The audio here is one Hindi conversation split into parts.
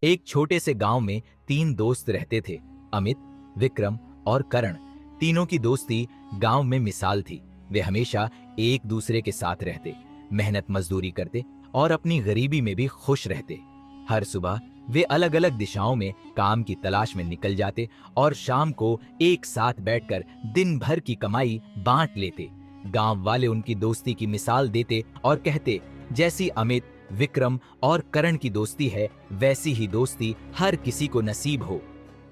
एक छोटे से गांव में 3 दोस्त रहते थे, अमित, विक्रम और करण। तीनों की दोस्ती गांव में मिसाल थी। वे हमेशा एक दूसरे के साथ रहते, मेहनत मजदूरी करते और अपनी गरीबी में भी खुश रहते। हर सुबह वे अलग अलग दिशाओं में काम की तलाश में निकल जाते और शाम को एक साथ बैठकर दिन भर की कमाई बांट लेते। गांव वाले उनकी दोस्ती की मिसाल देते और कहते, जैसी अमित, विक्रम और करण की दोस्ती है, वैसी ही दोस्ती हर किसी को नसीब हो।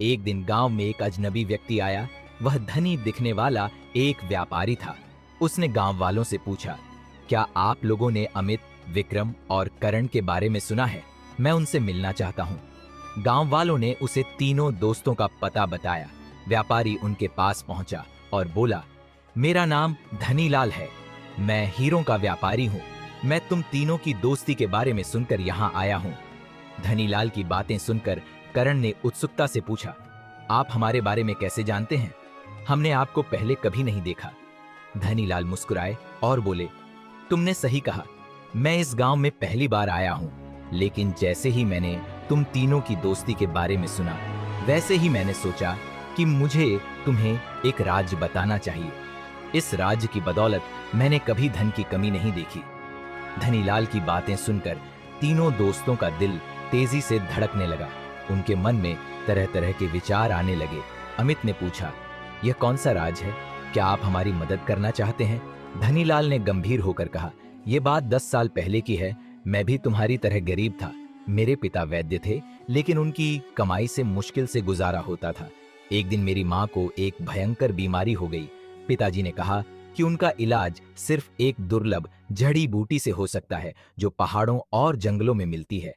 एक दिन गांव में एक अजनबी व्यक्ति आया। वह धनी दिखने वाला एक व्यापारी था। उसने गांव वालों से पूछा, क्या आप लोगों ने अमित, विक्रम और करण के बारे में सुना है? मैं उनसे मिलना चाहता हूं। गांव वालों ने उसे तीनों दोस्तों का पता बताया। व्यापारी उनके पास पहुंचा और बोला, मेरा नाम धनीलाल है, मैं हीरों का व्यापारी हूं। मैं तुम तीनों की दोस्ती के बारे में सुनकर यहां आया हूं। धनीलाल की बातें सुनकर करण ने उत्सुकता से पूछा, आप हमारे बारे में कैसे जानते हैं? हमने आपको पहले कभी नहीं देखा। धनीलाल मुस्कुराए और बोले, तुमने सही कहा, मैं इस गांव में पहली बार आया हूं, लेकिन जैसे ही मैंने तुम तीनों की दोस्ती के बारे में सुना, वैसे ही मैंने सोचा कि मुझे तुम्हें एक राज बताना चाहिए। इस राज की बदौलत मैंने कभी धन की कमी नहीं देखी। धनीलाल की बातें सुनकर तीनों दोस्तों का दिल तेजी से धड़कने लगा। उनके मन में तरह तरह के विचार आने लगे। अमित ने पूछा, यह कौन सा राज है? क्या आप हमारी मदद करना चाहते हैं? धनीलाल ने गंभीर होकर कहा, यह बात 10 साल पहले की है। मैं भी तुम्हारी तरह गरीब था। मेरे पिता वैद्य थे, लेकिन उनकी कमाई से मुश्किल से गुजारा होता था। एक दिन मेरी माँ को एक भयंकर बीमारी हो गई। पिताजी ने कहा कि उनका इलाज सिर्फ एक दुर्लभ जड़ी बूटी से हो सकता है, जो पहाड़ों और जंगलों में मिलती है।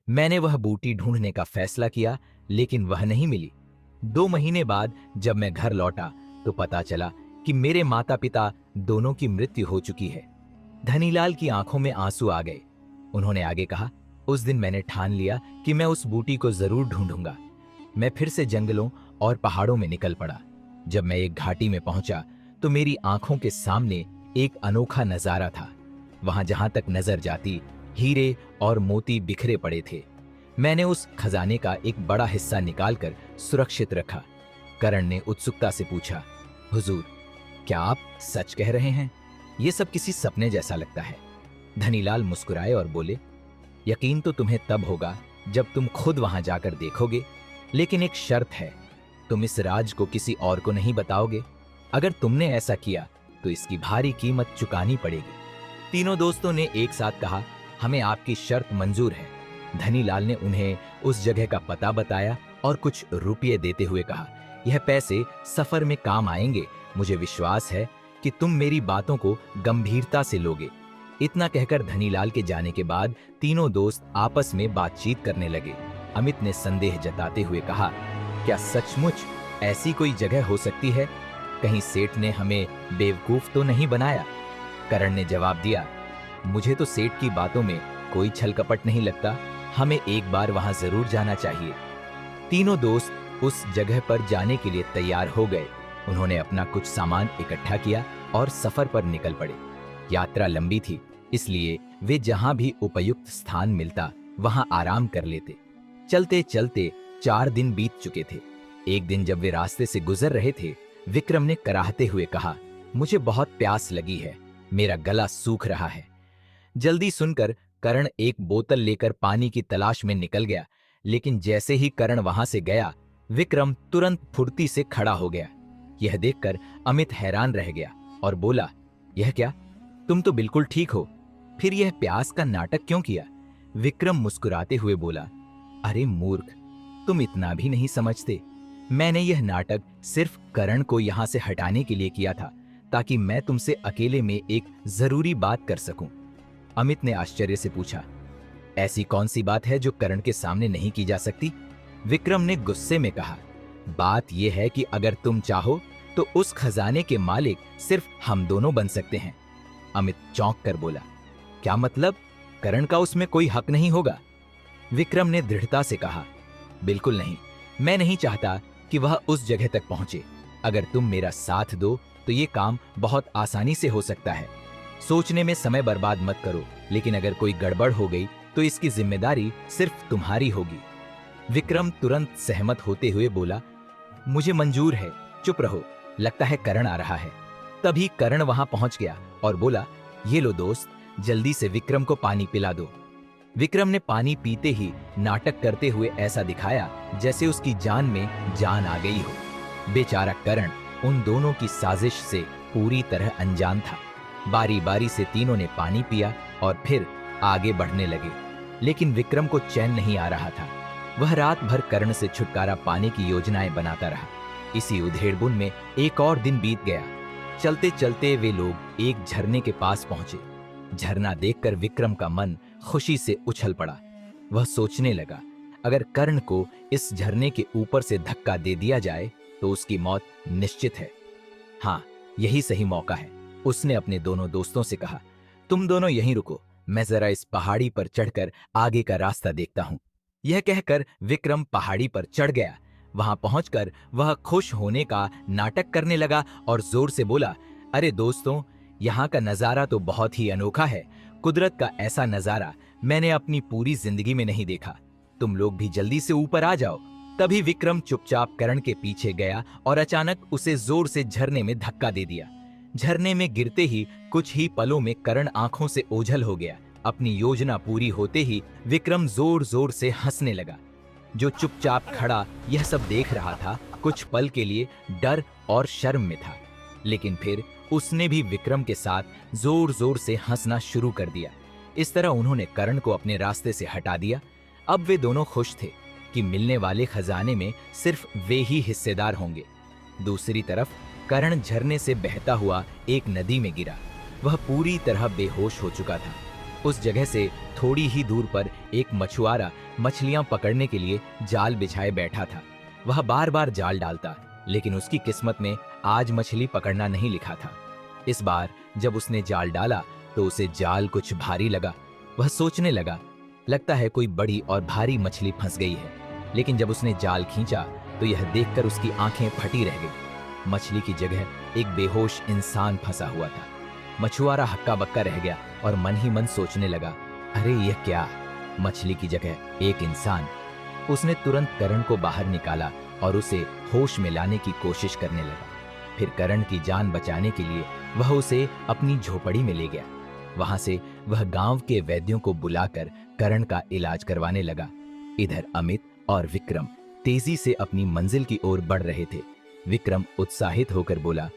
मैंने वह बूटी ढूंढने का फैसला किया, लेकिन वह नहीं मिली। 2 महीने बाद जब मैं घर लौटा तो पता चला कि मेरे माता पिता दोनों की मृत्यु हो चुकी है। धनीलाल की आंखों में आंसू आ गए। उन्होंने आगे कहा, उस दिन मैंने ठान लिया कि मैं उस बूटी को जरूर ढूंढूंगा। मैं फिर से जंगलों और पहाड़ों में निकल पड़ा। जब मैं एक घाटी में पहुंचा तो मेरी आंखों के सामने एक अनोखा नजारा था। वहां जहां तक नजर जाती, हीरे और मोती बिखरे पड़े थे। मैंने उस खजाने का एक बड़ा हिस्सा निकालकर सुरक्षित रखा। करण ने उत्सुकता से पूछा, हुजूर, क्या आप सच कह रहे हैं? यह सब किसी सपने जैसा लगता है। धनीलाल मुस्कुराए और बोले, यकीन तो तुम्हें तब होगा जब तुम खुद वहां जाकर देखोगे, लेकिन एक शर्त है, तुम इस राज को किसी और को नहीं बताओगे। अगर तुमने ऐसा किया तो इसकी भारी कीमत चुकानी पड़ेगी। तीनों दोस्तों ने एक साथ कहा, हमें आपकी शर्त मंजूर है। धनीलाल ने उन्हें उस जगह का पता बताया और कुछ रुपये देते हुए कहा, यह पैसे सफर में काम आएंगे। मुझे विश्वास है कि तुम मेरी बातों को गंभीरता से लोगे। इतना कहकर धनीलाल के जाने के बाद तीनों दोस्त आपस में बातचीत करने लगे। अमित ने संदेह जताते हुए कहा, क्या सचमुच ऐसी कोई जगह हो सकती है? कहीं सेठ ने हमें बेवकूफ तो नहीं बनाया? करण ने जवाब दिया, मुझे तो सेठ की बातों में कोई छल कपट नहीं लगता। हमें एक बार वहां जरूर जाना चाहिए। तीनों दोस्त उस जगह पर जाने के लिए तैयार हो गए। उन्होंने अपना कुछ सामान इकट्ठा किया और सफर पर निकल पड़े। यात्रा लंबी थी, इसलिए वे जहां भी उपयुक्त स्थान मिलता वहां आराम कर लेते। चलते चलते 4 दिन बीत चुके थे। एक दिन जब वे रास्ते से गुजर रहे थे, विक्रम ने कराहते हुए कहा, मुझे बहुत प्यास लगी है, मेरा गला सूख रहा है। जल्दी सुनकर करण एक बोतल लेकर पानी की तलाश में निकल गया, लेकिन जैसे ही करण वहां से गया, विक्रम तुरंत फुर्ती से खड़ा हो गया। यह देखकर अमित हैरान रह गया और बोला, यह क्या? तुम तो बिल्कुल ठीक हो, फिर यह प्यास का नाटक क्यों किया? विक्रम मुस्कुराते हुए बोला, अरे मूर्ख, तुम इतना भी नहीं समझते। मैंने यह नाटक सिर्फ करण को यहां से हटाने के लिए किया था, ताकि मैं तुमसे अकेले में एक जरूरी बात कर सकूं। अमित ने आश्चर्य से पूछा, ऐसी कौन सी बात है जो करण के सामने नहीं की जा सकती? विक्रम ने गुस्से में कहा, बात यह है कि अगर तुम चाहो तो उस खजाने के मालिक सिर्फ हम दोनों बन सकते हैं। अमित चौंक कर बोला, क्या मतलब? करण का उसमें कोई हक नहीं होगा? विक्रम ने दृढ़ता से कहा, बिल्कुल नहीं। मैं नहीं चाहता कि वह उस जगह तक पहुंचे। अगर तुम मेरा साथ दो तो ये काम बहुत आसानी से हो सकता है। सोचने में समय बर्बाद मत करो, लेकिन अगर कोई गड़बड़ हो गई तो इसकी जिम्मेदारी सिर्फ तुम्हारी होगी। विक्रम तुरंत सहमत होते हुए बोला, मुझे मंजूर है, चुप रहो, लगता है करण आ रहा है। तभी करण वहां पहुंच गया और बोला, ये लो दोस्त, जल्दी से विक्रम को पानी पिला दो। विक्रम ने पानी पीते ही नाटक करते हुए ऐसा दिखाया जैसे उसकी जान में जान आ गई हो। बेचारा करण उन दोनों की साजिश से पूरी तरह अनजान था। बारी बारी से तीनों ने पानी पिया और फिर आगे बढ़ने लगे, लेकिन विक्रम को चैन नहीं आ रहा था। वह रात भर करण से छुटकारा पाने की योजनाएं बनाता रहा। इसी उधेड़बुन में एक और दिन बीत गया। चलते चलते वे लोग एक झरने के पास पहुंचे। झरना देखकर विक्रम का मन खुशी से उछल पड़ा। वह सोचने लगा, अगर कर्ण को इस झरने के ऊपर से धक्का दे दिया जाए तो उसकी मौत निश्चित है। हाँ, यही सही मौका है। उसने अपने दोनों दोस्तों से कहा, तुम दोनों यहीं रुको, मैं जरा इस पहाड़ी पर चढ़कर आगे का रास्ता देखता हूं। यह कहकर विक्रम पहाड़ी पर चढ़ गया। वहां पहुंचकर वह खुश होने का नाटक करने लगा और जोर से बोला, अरे दोस्तों, यहाँ का नजारा तो बहुत ही अनोखा है। कुदरत का ऐसा नजारा मैंने अपनी पूरी जिंदगी में नहीं देखा। तुम लोग भी जल्दी से ऊपर आ जाओ। तभी विक्रम चुपचाप करण के पीछे गया और अचानक उसे जोर से झरने में धक्का दे दिया। झरने में गिरते ही कुछ ही पलों में करण आंखों से ओझल हो गया। अपनी योजना पूरी होते ही विक्रम जोर जोर से हंसने लगा। जो चुपचाप खड़ा यह सब देख रहा था, कुछ पल के लिए डर और शर्म में था, लेकिन फिर उसने भी विक्रम के साथ जोर जोर से हंसना शुरू कर दिया। इस तरह उन्होंने करण को अपने रास्ते से हटा दिया। अब वे दोनों खुश थे कि मिलने वाले खजाने में सिर्फ वे ही हिस्सेदार होंगे। दूसरी तरफ करण झरने से बहता हुआ एक नदी में गिरा। वह पूरी तरह बेहोश हो चुका था। उस जगह से थोड़ी ही दूर पर एक मछुआरा मछलियां पकड़ने के लिए जाल बिछाए बैठा था। वह बार बार जाल डालता, लेकिन उसकी किस्मत में आज मछली पकड़ना नहीं लिखा था। इस बार जब उसने जाल डाला तो उसे जाल कुछ भारी लगा। वह सोचने लगा, लगता है कोई बड़ी और भारी मछली फंस गई है। लेकिन जब उसने जाल खींचा तो यह देखकर उसकी आंखें फटी रह गई। मछली की जगह एक बेहोश इंसान फंसा हुआ था। मछुआरा हक्का बक्का रह गया और मन ही मन सोचने लगा, अरे यह क्या, मछली की जगह एक इंसान। उसने तुरंत करण को बाहर निकाला और उसे होश में लाने की कोशिश करने लगा। फिर करण की जान बचाने के लिए वह उसे अपनी झोपड़ी में ले गया। वहां से वह गांव के वैद्यों को बुलाकर करण का इलाज करवाने लगा। इधर अमित और विक्रम तेजी से अपनी मंजिल की ओर बढ़ रहे थे। विक्रम उत्साहित होकर बोला,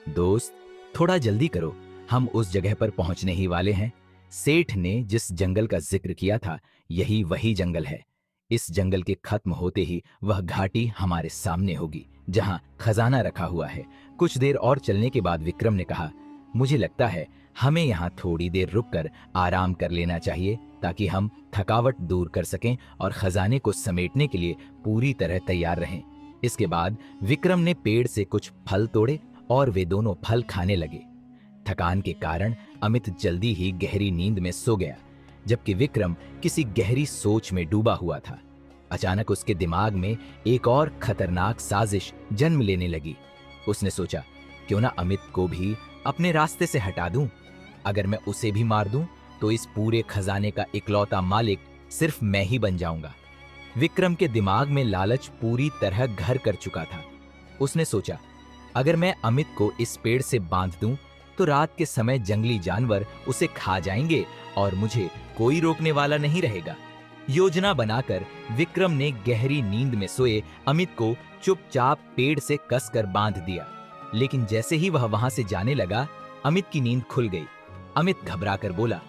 दोस्त, थोड़ा जल्दी करो, हम उस जगह पर पहुंचने ही वाले हैं। सेठ ने जिस जंगल का जिक्र किया था, यही वही जंगल है। इस जंगल के खत्म होते ही वह घाटी हमारे सामने होगी जहां खजाना रखा हुआ है। कुछ देर और चलने के बाद विक्रम ने कहा, मुझे लगता है हमें यहाँ थोड़ी देर रुककर आराम कर लेना चाहिए ताकि हम थकावट दूर कर सकें और खजाने को समेटने के लिए पूरी तरह तैयार रहें। इसके बाद विक्रम ने पेड़ से कुछ फल तोड़े और वे दोनों फल खाने लगे। थकान के कारण अमित जल्दी ही गहरी नींद में सो गया, जबकि विक्रम किसी गहरी सोच में डूबा हुआ था। अचानक उसके दिमाग में एक और खतरनाक साजिश जन्म लेने लगी। उसने सोचा, क्यों ना अमित को भी अपने रास्ते से हटा दूं। अगर मैं उसे भी मार दूं तो इस पूरे खजाने का इकलौता मालिक सिर्फ मैं ही बन जाऊंगा। विक्रम के दिमाग में लालच पूरी तरह घर कर चुका था। उसने सोचा, अगर मैं अमित को इस पेड़ से बांध दूं तो रात के समय जंगली जानवर उसे खा जाएंगे और मुझे कोई रोकने वाला नहीं रहेगा। योजना बनाकर विक्रम ने गहरी नींद में सोए अमित को चुपचाप पेड़ से कसकर बांध दिया। लेकिन जैसे ही वह वहां से जाने लगा, अमित की नींद खुल गई। अमित घबराकर बोला,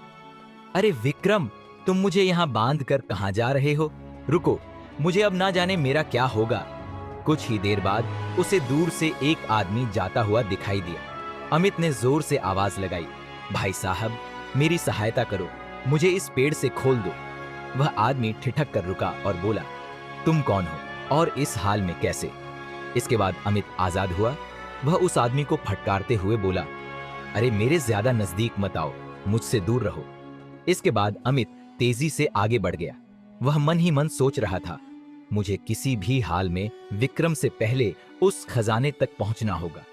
अरे विक्रम, तुम मुझे यहाँ बांध कर कहां जा रहे हो? रुको, मुझे अब ना जाने मेरा क्या होगा। कुछ ही देर बाद उसे दूर से एक आदमी जाता हुआ दिखाई दिया। अमित ने जोर से आवाज लगाई, भाई साहब, मेरी सहायता करो, मुझे इस पेड़ से खोल दो। वह आदमी ठिठक कर रुका और बोला, तुम कौन हो और इस हाल में कैसे? इसके बाद अमित आजाद हुआ। वह उस आदमी को फटकारते हुए बोला, अरे मेरे ज्यादा नजदीक मत आओ, मुझसे दूर रहो। इसके बाद अमित तेजी से आगे बढ़ गया। वह मन ही मन सोच रहा था, मुझे किसी भी हाल में विक्रम से पहले उस खजाने तक पहुंचना होगा।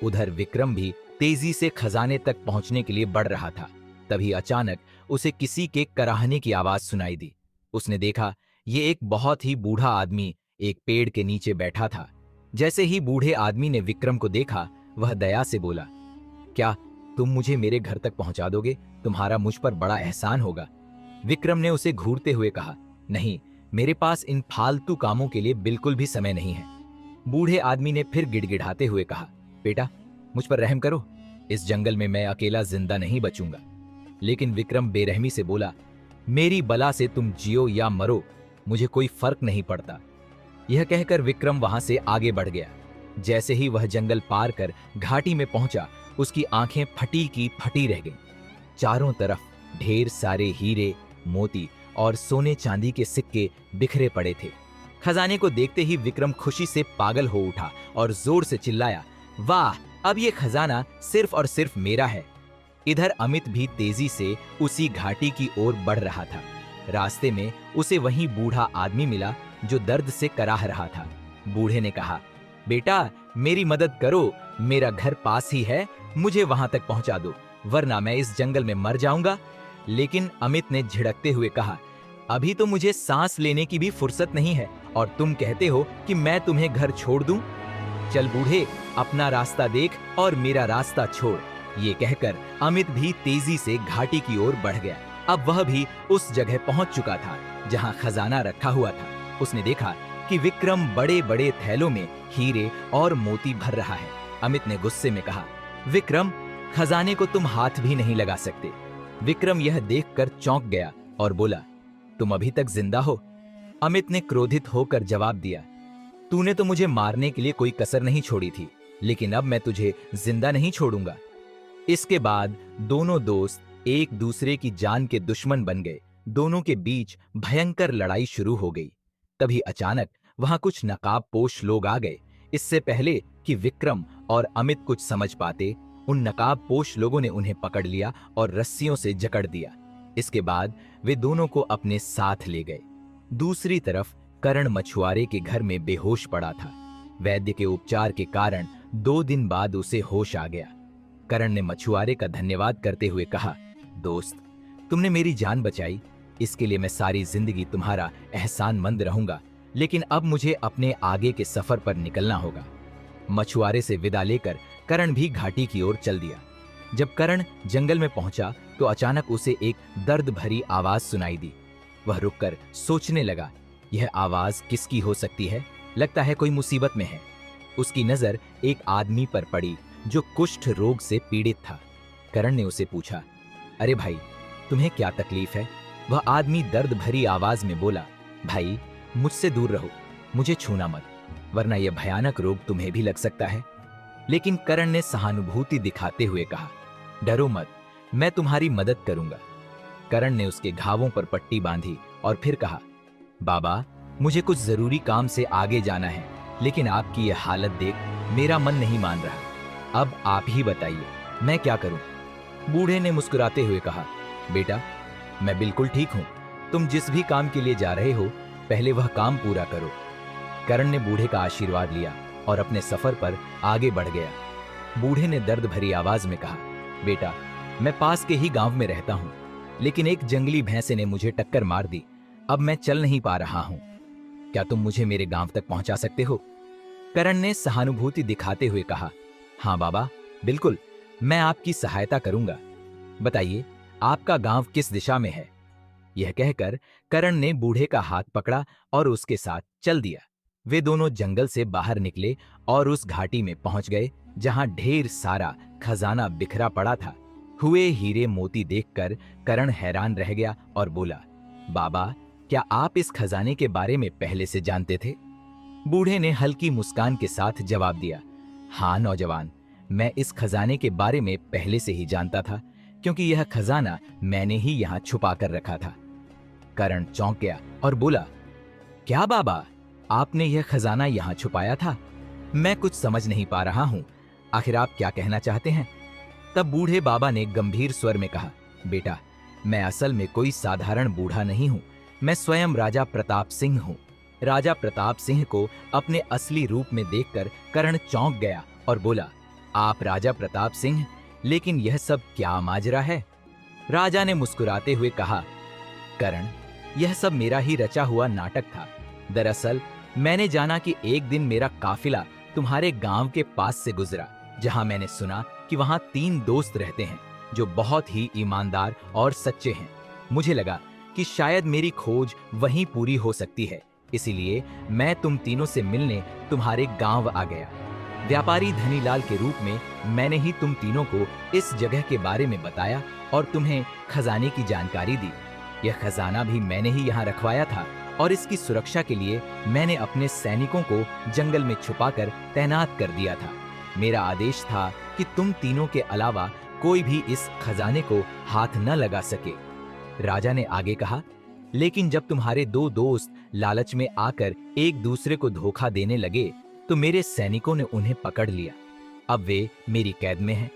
उधर विक्रम भी तेजी से खजाने तक पहुंचने के लिए बढ़ रहा था। तभी अचानक उसे किसी के कराहने की आवाज सुनाई दी। उसने देखा ये एक बहुत ही बूढ़ा आदमी एक पेड़ के नीचे बैठा था। जैसे ही बूढ़े आदमी ने विक्रम को देखा, वह दया से बोला, क्या तुम मुझे मेरे घर तक पहुंचा दोगे? तुम्हारा मुझ पर बड़ा एहसान होगा। विक्रम ने उसे घूरते हुए कहा, नहीं, मेरे पास इन फालतू कामों के लिए बिल्कुल भी समय नहीं है। बूढ़े आदमी ने फिर गिड़गिड़ाते हुए कहा, बेटा, मुझ पर रहम करो, इस जंगल में मैं अकेला जिंदा नहीं बचूंगा। लेकिन विक्रम बेरहमी से बोला, मेरी बला से तुम जियो या मरो, मुझे कोई फर्क नहीं पड़ता। यह कहकर विक्रम वहां से आगे बढ़ गया। जैसे ही वह जंगल पार कर घाटी में पहुंचा, उसकी आंखें फटी की फटी रह गईं। चारों तरफ ढेर सारे हीरे, मोती और सोने चांदी के सिक्के बिखरे पड़े थे। खजाने को देखते ही विक्रम खुशी से पागल हो उठा और जोर से चिल्लाया, वाह, अब ये खजाना सिर्फ और सिर्फ मेरा है। इधर अमित भी तेजी से उसी घाटी की ओर बढ़ रहा था। रास्ते में उसे वही बूढ़ा आदमी मिला जो दर्द से कराह रहा था। बूढ़े ने कहा, बेटा, मेरी मदद करो, मेरा घर पास ही है, मुझे वहां तक पहुंचा दो, वरना मैं इस जंगल में मर जाऊंगा। लेकिन अमित ने झिड़कते हुए कहा, अभी तो मुझे सांस लेने की भी फुर्सत नहीं है और तुम कहते हो कि मैं तुम्हें घर छोड़ दूं? चल बूढ़े, अपना रास्ता देख और मेरा रास्ता छोड़। ये कहकर अमित भी तेजी से घाटी की ओर बढ़ गया। अब वह भी उस जगह पहुंच चुका था जहां खजाना रखा हुआ था। उसने देखा कि विक्रम बड़े बड़े थैलों में हीरे और मोती भर रहा है। अमित ने गुस्से में कहा, विक्रम, खजाने को तुम हाथ भी नहीं लगा सकते। विक्रम यह देखकर चौंक गया और बोला, तुम अभी तक जिंदा हो? अमित ने क्रोधित होकर जवाब दिया, तूने तो मुझे मारने के लिए कोई कसर नहीं छोड़ी थी, लेकिन अब मैं तुझे जिंदा नहीं छोड़ूंगा। इसके बाद दोनों दोस्त एक दूसरे की जान के दुश्मन बन गए। दोनों के बीच भयंकर लड़ाई शुरू हो गई। तभी अचानक वहां कुछ नकाबपोश लोग आ गए। इससे पहले कि विक्रम और अमित कुछ समझ पाते, उन नकाबपोश लोगों ने उन्हें पकड़ लिया और रस्सियों से जकड़ दिया। इसके बाद वे दोनों को अपने साथ ले गए। दूसरी तरफ करण मछुआरे के घर में बेहोश पड़ा था। वैद्य के उपचार के कारण 2 दिन बाद उसे होश आ गया। करण ने मछुआरे का धन्यवाद करते हुए कहा, दोस्त, तुमने मेरी जान बचाई, इसके लिए मैं सारी जिंदगी तुम्हारा एहसानमंद रहूंगा। लेकिन अब मुझे अपने आगे के सफर पर निकलना होगा। मछुआरे से विदा लेकर करण भी घाटी की ओर चल दिया। जब करण जंगल में पहुंचा तो अचानक उसे एक दर्द भरी आवाज सुनाई दी। वह रुककर सोचने लगा, यह आवाज किसकी हो सकती है? लगता है कोई मुसीबत में है। उसकी नजर एक आदमी पर पड़ी जो कुष्ठ रोग से पीड़ित था। करण ने उसे पूछा, अरे भाई, तुम्हें क्या तकलीफ है? वह आदमी दर्द भरी आवाज में बोला, भाई, मुझसे दूर रहो, मुझे छूना मत, वरना यह भयानक रोग तुम्हें भी लग सकता है। लेकिन करण ने सहानुभूति दिखाते हुए कहा, डरो मत, मैं तुम्हारी मदद करूंगा। करण ने उसके घावों पर पट्टी बांधी और फिर कहा, बाबा, मुझे कुछ जरूरी काम से आगे जाना है, लेकिन आपकी यह हालत देख मेरा मन नहीं मान रहा। अब आप ही बताइए, मैं क्या करूं? बूढ़े ने मुस्कुराते हुए कहा, बेटा, मैं बिल्कुल ठीक हूं। तुम जिस भी काम के लिए जा रहे हो, पहले वह काम पूरा करो। करण ने बूढ़े का आशीर्वाद लिया और अपने सफर पर आगे बढ़ गया। बूढ़े ने दर्द भरी आवाज में कहा, बेटा, मैं पास के ही गांव में रहता हूं, लेकिन एक जंगली भैंसे ने मुझे टक्कर मार दी। अब मैं चल नहीं पा रहा हूं। क्या तुम मुझे मेरे गांव तक पहुंचा सकते हो? करण ने सहानुभूति दिखाते हुए कहा, हाँ बाबा, बिल्कुल, मैं आपकी सहायता करूंगा। बताइए, आपका गांव किस दिशा में है? यह कहकर करण ने बूढ़े का हाथ पकड़ा और उसके साथ चल दिया। वे दोनों जंगल से बाहर निकले और उस घाटी में पहुंच गए जहां ढेर सारा खजाना बिखरा पड़ा था। हुए हीरे मोती देखकर करण हैरान रह गया और बोला, बाबा, क्या आप इस खजाने के बारे में पहले से जानते थे? बूढ़े ने हल्की मुस्कान के साथ जवाब दिया, हाँ नौजवान, मैं इस खजाने के बारे में पहले से ही जानता था, क्योंकि यह खजाना मैंने ही यहां छुपा कर रखा था। करण चौंक गया और बोला, क्या बाबा, आपने यह खजाना यहां छुपाया था? मैं कुछ समझ नहीं पा रहा हूं, आखिर आप क्या कहना चाहते हैं? तब बूढ़े बाबा ने गंभीर स्वर में कहा, बेटा, मैं असल में कोई साधारण बूढ़ा नहीं हूं, मैं स्वयं राजा प्रताप सिंह हूं। राजा प्रताप सिंह को अपने असली रूप में देखकर करण चौंक गया और बोला, आप राजा प्रताप सिंह, लेकिन यह सब क्या माजरा है? राजा ने मुस्कुराते हुए कहा, करण, यह सब मेरा ही रचा हुआ नाटक था। दरअसल मैंने जाना कि एक दिन मेरा काफिला तुम्हारे गांव के पास से गुजरा, जहां मैंने सुना कि वहां 3 दोस्त रहते हैं जो बहुत ही ईमानदार और सच्चे हैं। मुझे लगा कि शायद मेरी खोज वहीं पूरी हो सकती है, इसीलिए मैं तुम तीनों से मिलने तुम्हारे गांव आ गया। व्यापारी धनीलाल के रूप में मैंने ही तुम तीनों को इस जगह के बारे में बताया और तुम्हें खजाने की जानकारी दी। यह खजाना भी मैंने ही यहाँ रखवाया था और इसकी सुरक्षा के लिए मैंने अपने सैनिकों को जंगल में छुपाकर तैनात कर दिया था। मेरा आदेश था कि तुम तीनों के अलावा कोई भी इस खजाने को हाथ न लगा सके। राजा ने आगे कहा, लेकिन जब तुम्हारे 2 दोस्त लालच में आकर एक दूसरे को धोखा देने लगे तो मेरे सैनिकों ने उन्हें पकड़ लिया। अब वे मेरी कैद में हैं।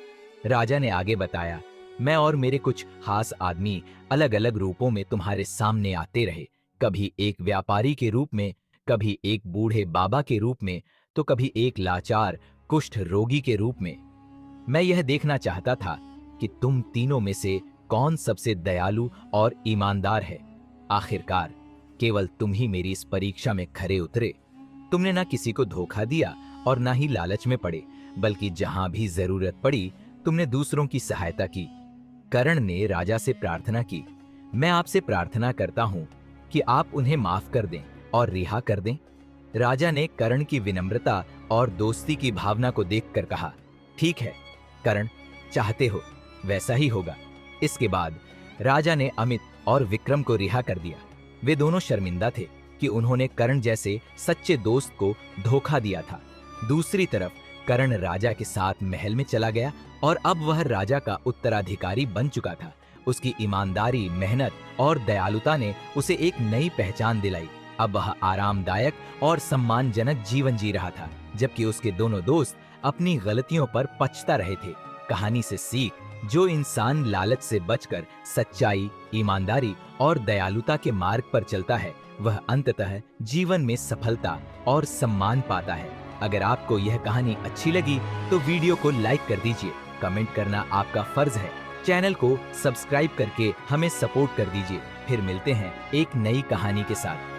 राजा ने आगे बताया, मैं और मेरे कुछ खास आदमी अलग अलग रूपों में तुम्हारे सामने आते रहे, कभी एक व्यापारी के रूप में, कभी एक बूढ़े बाबा के रूप में, तो कभी एक लाचार कुष्ठ रोगी के रूप में। मैं यह देखना चाहता था कि तुम तीनों में से कौन सबसे दयालु और ईमानदार है। आखिरकार केवल तुम ही मेरी इस परीक्षा में खरे उतरे। तुमने ना किसी को धोखा दिया और ना ही लालच में पड़े, बल्कि जहां भी जरूरत पड़ी तुमने दूसरों की सहायता की। कर्ण ने राजा से प्रार्थना की, मैं आपसे प्रार्थना करता हूं कि आप उन्हें माफ कर दें और रिहा कर दें। राजा ने कर्ण की विनम्रता और दोस्ती की भावना को देखकर कहा, ठीक है कर्ण, चाहते हो वैसा ही होगा। इसके बाद राजा ने अमित और विक्रम को रिहा कर दिया। वे दोनों शर्मिंदा थे कि उन्होंने कर्ण जैसे सच्चे दोस्त को धोखा दिया था। दूसरी तरफ कर्ण राजा के साथ महल में चला गया और अब वह राजा का उत्तराधिकारी बन चुका था। उसकी ईमानदारी, मेहनत और दयालुता ने उसे एक नई पहचान दिलाई। अब वह आरामदायक और सम्मानजनक जीवन जी रहा था, जबकि उसके दोनों दोस्त अपनी गलतियों पर पछता रहे थे। कहानी से सीख, जो इंसान लालच से बचकर सच्चाई, ईमानदारी और दयालुता के मार्ग पर चलता है, वह अंततः जीवन में सफलता और सम्मान पाता है। अगर आपको यह कहानी अच्छी लगी तो वीडियो को लाइक कर दीजिए। कमेंट करना आपका फर्ज है। चैनल को सब्सक्राइब करके हमें सपोर्ट कर दीजिए। फिर मिलते हैं एक नई कहानी के साथ।